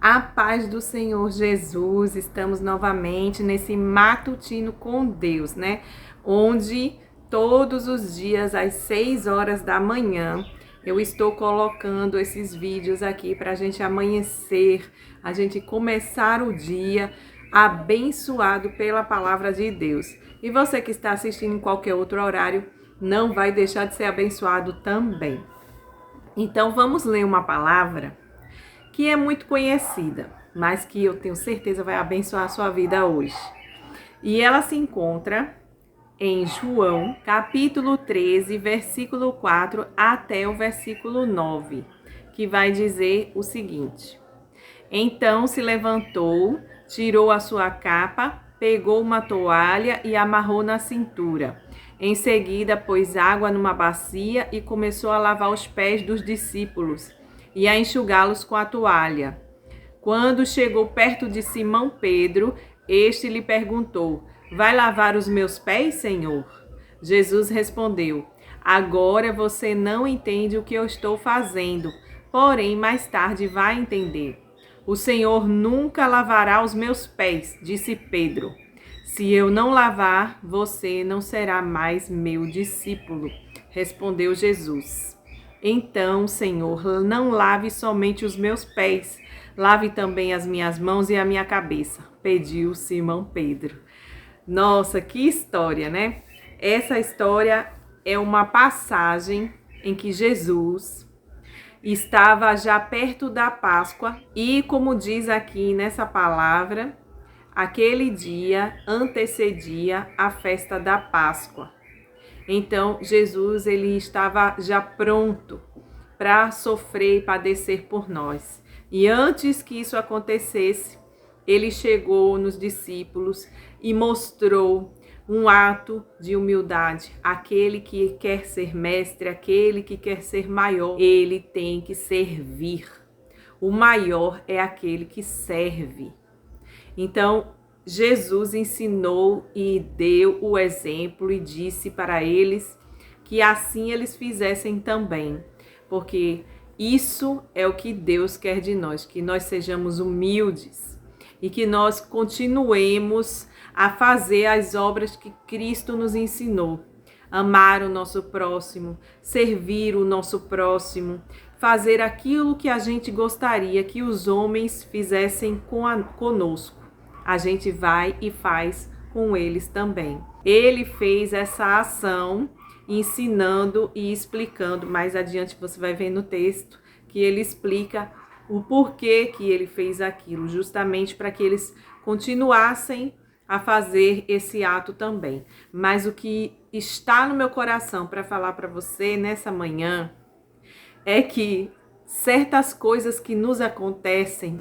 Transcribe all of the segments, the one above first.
A paz do Senhor Jesus, estamos novamente nesse matutino com Deus, né? Onde todos os dias às 6 horas da manhã eu estou colocando esses vídeos aqui para a gente amanhecer, a gente começar o dia abençoado pela palavra de Deus. E você que está assistindo em qualquer outro horário, não vai deixar de ser abençoado também. Então vamos ler uma palavra que é muito conhecida, mas que eu tenho certeza vai abençoar a sua vida hoje. E ela se encontra em João, capítulo 13, versículo 4 até o versículo 9, que vai dizer o seguinte: Então se levantou, tirou a sua capa, pegou uma toalha e amarrou na cintura. Em seguida, pôs água numa bacia e começou a lavar os pés dos discípulos e a enxugá-los com a toalha. Quando chegou perto de Simão Pedro, este lhe perguntou: Vai lavar os meus pés, Senhor? Jesus respondeu: Agora você não entende o que eu estou fazendo, porém mais tarde vai entender. O Senhor nunca lavará os meus pés, disse Pedro. Se eu não lavar, você não será mais meu discípulo, respondeu Jesus. Então, Senhor, não lave somente os meus pés, lave também as minhas mãos e a minha cabeça, pediu Simão Pedro. Nossa, que história, né? Essa história é uma passagem em que Jesus estava já perto da Páscoa e, como diz aqui nessa palavra, aquele dia antecedia a festa da Páscoa. Então, Jesus ele estava já pronto para sofrer e padecer por nós. E antes que isso acontecesse, ele chegou nos discípulos e mostrou um ato de humildade. Aquele que quer ser mestre, aquele que quer ser maior, ele tem que servir. O maior é aquele que serve. Então, Jesus ensinou e deu o exemplo e disse para eles que assim eles fizessem também, porque isso é o que Deus quer de nós, que nós sejamos humildes e que nós continuemos a fazer as obras que Cristo nos ensinou. Amar o nosso próximo, servir o nosso próximo, fazer aquilo que a gente gostaria que os homens fizessem conosco. A gente vai e faz com eles também. Ele fez essa ação ensinando e explicando. Mais adiante você vai ver no texto que ele explica o porquê que ele fez aquilo, justamente para que eles continuassem a fazer esse ato também. Mas o que está no meu coração para falar para você nessa manhã é que certas coisas que nos acontecem,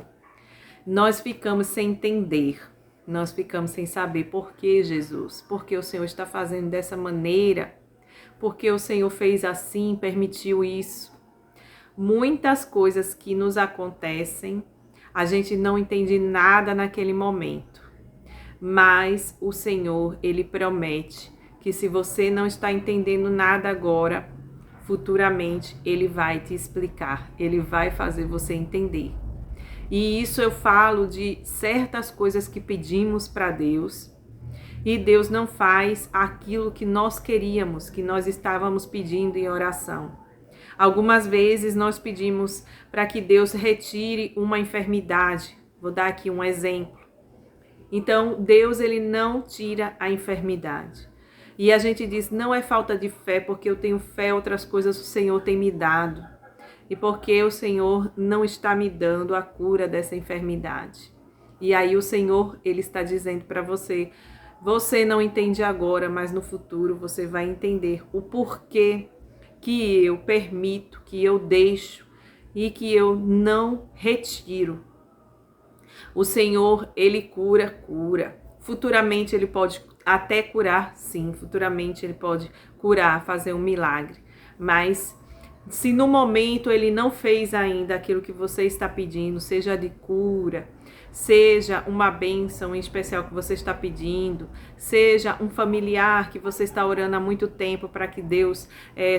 nós ficamos sem entender, nós ficamos sem saber por que Jesus, por que o Senhor está fazendo dessa maneira, por que o Senhor fez assim, permitiu isso. Muitas coisas que nos acontecem, a gente não entende nada naquele momento, mas o Senhor, Ele promete que se você não está entendendo nada agora, futuramente Ele vai te explicar, Ele vai fazer você entender. E isso eu falo de certas coisas que pedimos para Deus e Deus não faz aquilo que nós queríamos, que nós estávamos pedindo em oração. Algumas vezes nós pedimos para que Deus retire uma enfermidade. Vou dar aqui um exemplo. Então, Deus ele não tira a enfermidade. E a gente diz, não é falta de fé, porque eu tenho fé, outras coisas o Senhor tem me dado. E porque o Senhor não está me dando a cura dessa enfermidade. E aí o Senhor, Ele está dizendo para você, você não entende agora, mas no futuro você vai entender o porquê que eu permito, que eu deixo e que eu não retiro. O Senhor, Ele cura. Futuramente Ele pode até curar, sim, futuramente Ele pode curar, fazer um milagre, mas se no momento Ele não fez ainda aquilo que você está pedindo, seja de cura, seja uma bênção em especial que você está pedindo, seja um familiar que você está orando há muito tempo para que Deus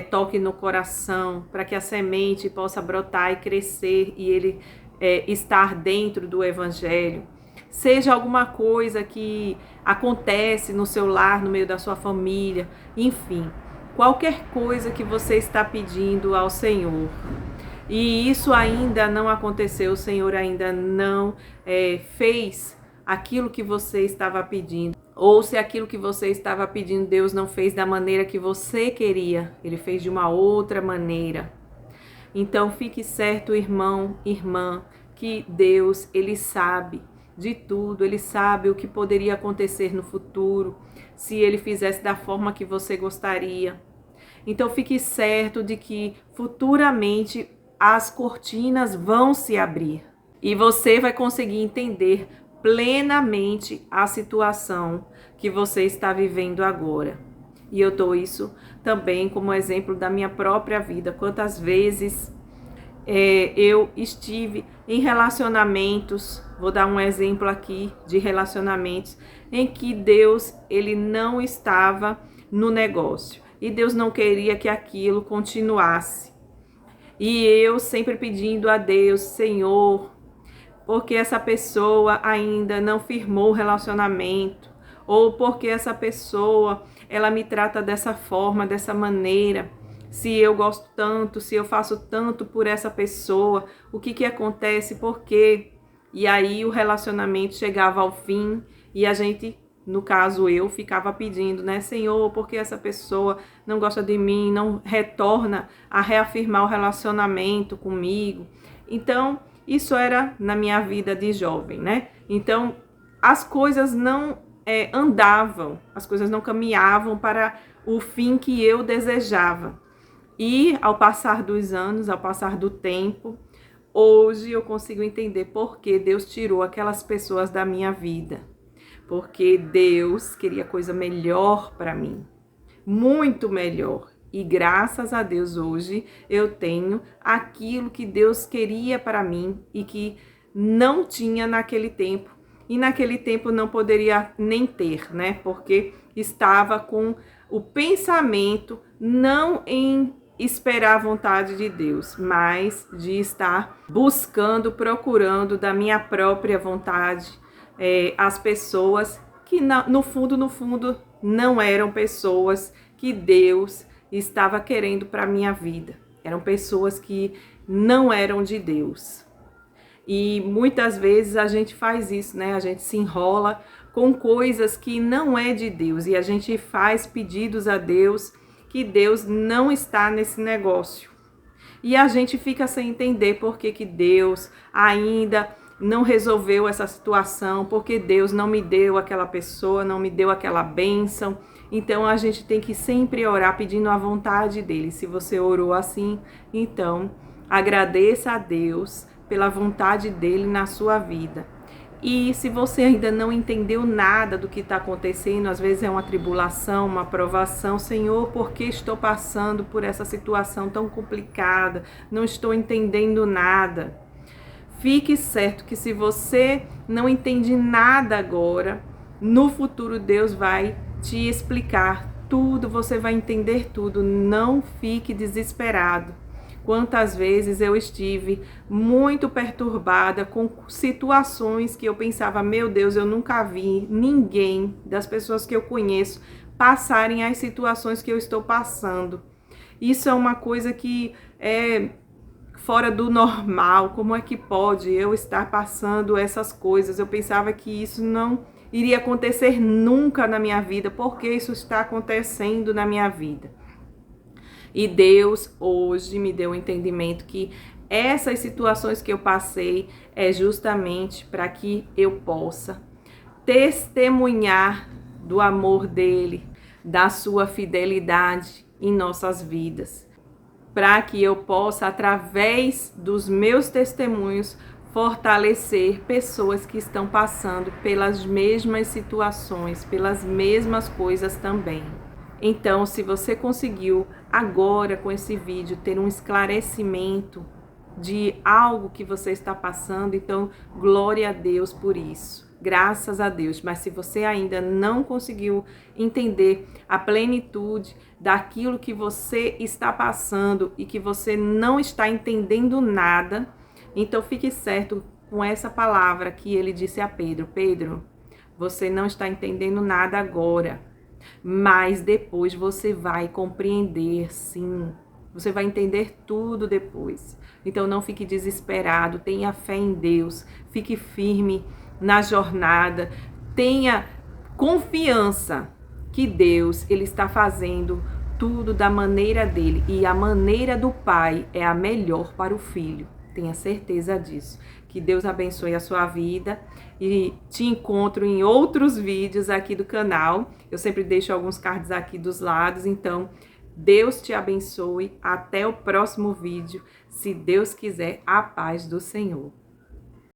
toque no coração, para que a semente possa brotar e crescer e ele estar dentro do Evangelho, seja alguma coisa que acontece no seu lar, no meio da sua família, enfim, qualquer coisa que você está pedindo ao Senhor. E isso ainda não aconteceu, o Senhor ainda não fez aquilo que você estava pedindo. Ou se aquilo que você estava pedindo, Deus não fez da maneira que você queria, Ele fez de uma outra maneira. Então fique certo, irmão, irmã, que Deus, Ele sabe de tudo, Ele sabe o que poderia acontecer no futuro, se Ele fizesse da forma que você gostaria. Então fique certo de que futuramente as cortinas vão se abrir e você vai conseguir entender plenamente a situação que você está vivendo agora. E eu dou isso também como exemplo da minha própria vida. Quantas vezes eu estive em relacionamentos, vou dar um exemplo aqui de relacionamentos, em que Deus, Ele não estava no negócio. E Deus não queria que aquilo continuasse. E eu sempre pedindo a Deus, Senhor, porque essa pessoa ainda não firmou o relacionamento, ou porque essa pessoa, ela me trata dessa forma, dessa maneira. Se eu gosto tanto, se eu faço tanto por essa pessoa, o que acontece? Por quê? E aí o relacionamento chegava ao fim e a gente, no caso eu, ficava pedindo, né? Senhor, porque essa pessoa não gosta de mim, não retorna a reafirmar o relacionamento comigo. Então, isso era na minha vida de jovem, né? Então, as coisas não andavam, as coisas não caminhavam para o fim que eu desejava. E ao passar dos anos, ao passar do tempo, hoje eu consigo entender por que Deus tirou aquelas pessoas da minha vida. Porque Deus queria coisa melhor para mim, muito melhor. E graças a Deus hoje eu tenho aquilo que Deus queria para mim e que não tinha naquele tempo. E naquele tempo não poderia nem ter, né? Porque estava com o pensamento não em esperar a vontade de Deus, mas de estar buscando, procurando da minha própria vontade as pessoas que no fundo não eram pessoas que Deus estava querendo para a minha vida. Eram pessoas que não eram de Deus. E muitas vezes a gente faz isso, né? A gente se enrola com coisas que não é de Deus. E a gente faz pedidos a Deus que Deus não está nesse negócio. E a gente fica sem entender por que Deus ainda não resolveu essa situação, porque Deus não me deu aquela pessoa, não me deu aquela bênção. Então a gente tem que sempre orar pedindo a vontade dele. Se você orou assim, então agradeça a Deus pela vontade dele na sua vida. E se você ainda não entendeu nada do que está acontecendo, às vezes é uma tribulação, uma provação, Senhor, por que estou passando por essa situação tão complicada? Não estou entendendo nada. Fique certo que se você não entende nada agora, no futuro Deus vai te explicar tudo, você vai entender tudo. Não fique desesperado. Quantas vezes eu estive muito perturbada com situações que eu pensava, meu Deus, eu nunca vi ninguém das pessoas que eu conheço passarem as situações que eu estou passando. Isso é uma coisa que é fora do normal. Como é que pode eu estar passando essas coisas? Eu pensava que isso não iria acontecer nunca na minha vida. Por que isso está acontecendo na minha vida? E Deus hoje me deu o entendimento que essas situações que eu passei é justamente para que eu possa testemunhar do amor dele, da sua fidelidade em nossas vidas. Para que eu possa, através dos meus testemunhos, fortalecer pessoas que estão passando pelas mesmas situações, pelas mesmas coisas também. Então, se você conseguiu agora com esse vídeo ter um esclarecimento de algo que você está passando, então glória a Deus por isso. Graças a Deus. Mas se você ainda não conseguiu entender a plenitude daquilo que você está passando e que você não está entendendo nada, Então fique certo com essa palavra que ele disse a Pedro: Pedro, você não está entendendo nada agora, mas depois você vai compreender, sim. Você vai entender tudo depois. Então não fique desesperado, tenha fé em Deus, fique firme na jornada, tenha confiança que Deus, ele está fazendo tudo da maneira dele, e a maneira do pai é a melhor para o filho. Tenha certeza disso. Que Deus abençoe a sua vida e te encontro em outros vídeos aqui do canal. Eu sempre deixo alguns cards aqui dos lados, então Deus te abençoe. Até o próximo vídeo. Se Deus quiser, a paz do Senhor.